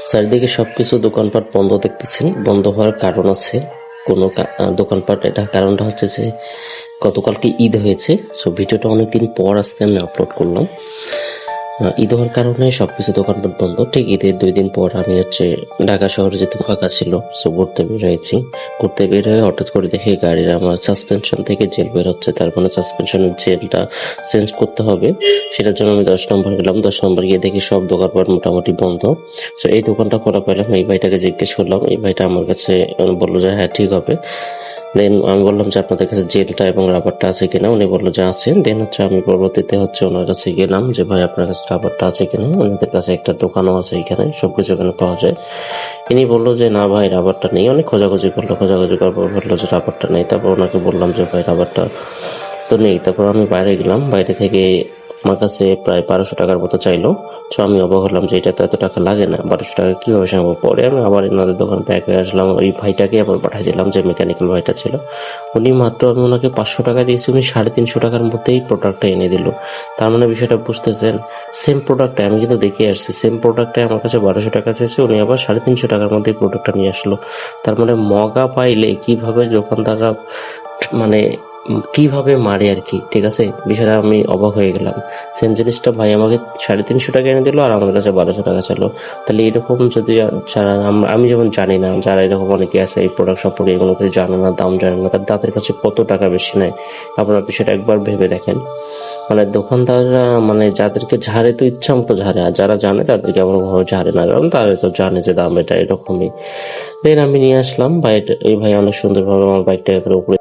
চারিদিকে সবকিছু দোকানপাট বন্ধ দেখতেছেন। বন্ধ হওয়ার কারণ আছে, কোনো দোকানপাট, এটা কারণটা হচ্ছে যে গতকালকে ঈদ হয়েছে। সো ভিডিওটা অনেকদিন পর আজকে আমি আপলোড করলাম। ঈদ হওয়ার কারণে সবকিছু দোকানপাট বন্ধ। ঠিক ঈদের 2 দিন পর আমি ঢাকা শহরে যেতে ফাঁকা ছিল, সো ঘুরতে বের হয়েছি। ঘুরতে বের হয়ে হঠাৎ করে দেখি গাড়ির আমার সাসপেনশন থেকে জেল বের হচ্ছে। তার মানে সাসপেনশনের জেলটা চেঞ্জ করতে হবে। সেটার জন্য আমি 10 নম্বর গেলাম। 10 নম্বর গিয়ে দেখি সব দোকানপাট মোটামুটি বন্ধ। সো এই দোকানটা খোলা পেলাম। এই ভাইটাকে জিজ্ঞেস করলাম, এই ভাইটা আমার কাছে বললো যে হ্যাঁ ঠিক হবে। দেন আমি বললাম যে আপনাদের কাছে জেলটা এবং রাবারটা আছে কিনা। উনি বললো যে আছে। দেন আমি পরবর্তীতে ওনার কাছে গেলাম যে ভাই আপনার কাছে রাবারটা আছে কিনা। ওনাদের কাছে একটা দোকানও আছে, এখানে সবকিছু এখানে পাওয়া যায়। ইনি বললো যে না ভাই রাবারটা নেই। অনেক খোঁজাখুঁজি করলো, খোঁজাখুঁজি করার পর বললো যে রাবারটা নেই। তারপর ওনাকে বললাম যে ভাই রাবারটা তো নেই। তারপর আমি বাইরে গেলাম, বাইরে থেকে আমার কাছে প্রায় 1200 টাকার মতো চাইলো। তো আমি অবাক হলাম যে এটা তো এত টাকা লাগে না, 1200 টাকা কিভাবে সম্ভব। পরে আমি আবার এনাদের দোকান ব্যাক হয়ে আসলাম। ওই ভাইটাকে আবার পাঠিয়ে দিলাম যে মেকানিক্যাল ভাইটা ছিল। উনি মাত্র, আমি ওনাকে 500 টাকা দিয়েছি, উনি 350 টাকার মধ্যেই প্রোডাক্টটা এনে দিল। তার মানে বিষয়টা বুঝতেছেন, সেম প্রোডাক্টে আমি কিন্তু দেখে আসছি, সেম প্রোডাক্টে আমার কাছে 1200 টাকা চেয়েছে, উনি আবার 350 টাকার মধ্যেই প্রোডাক্টটা নিয়ে আসলো। তার মানে মগা পাইলে কিভাবে দোকানদাররা মানে কিভাবে মারে আর কি। ঠিক আছে, বিষয়টা আমি অবাক হয়ে গেলাম। সেম জিনিসটা ভাই আমাকে 350 টাকা এনে দিল আর আমার কাছে 1200 টাকা ছিল। তাহলে এরকম যদি যারা আমি যেমন জানি না, যারা এরকম অনেকে আছে এই প্রোডাক্ট সম্পর্কে এগুলো কিছু জানে না, দাম জানে না, তাদের কাছে কত টাকা বেশি নেয় আপনারা বিষয়টা একবার ভেবে দেখেন। মানে দোকানদাররা মানে যাদেরকে ঝাড়ে তো ইচ্ছা মতো ঝাড়ে, আর যারা জানে তাদেরকে এমন ভাবে ঝাড়ে না, কারণ তারা তো জানে যে দাম এটা এরকমই। দেন আমি নিয়ে আসলাম বাইক। এই ভাই অনেক সুন্দরভাবে আমার বাইকটা উপরে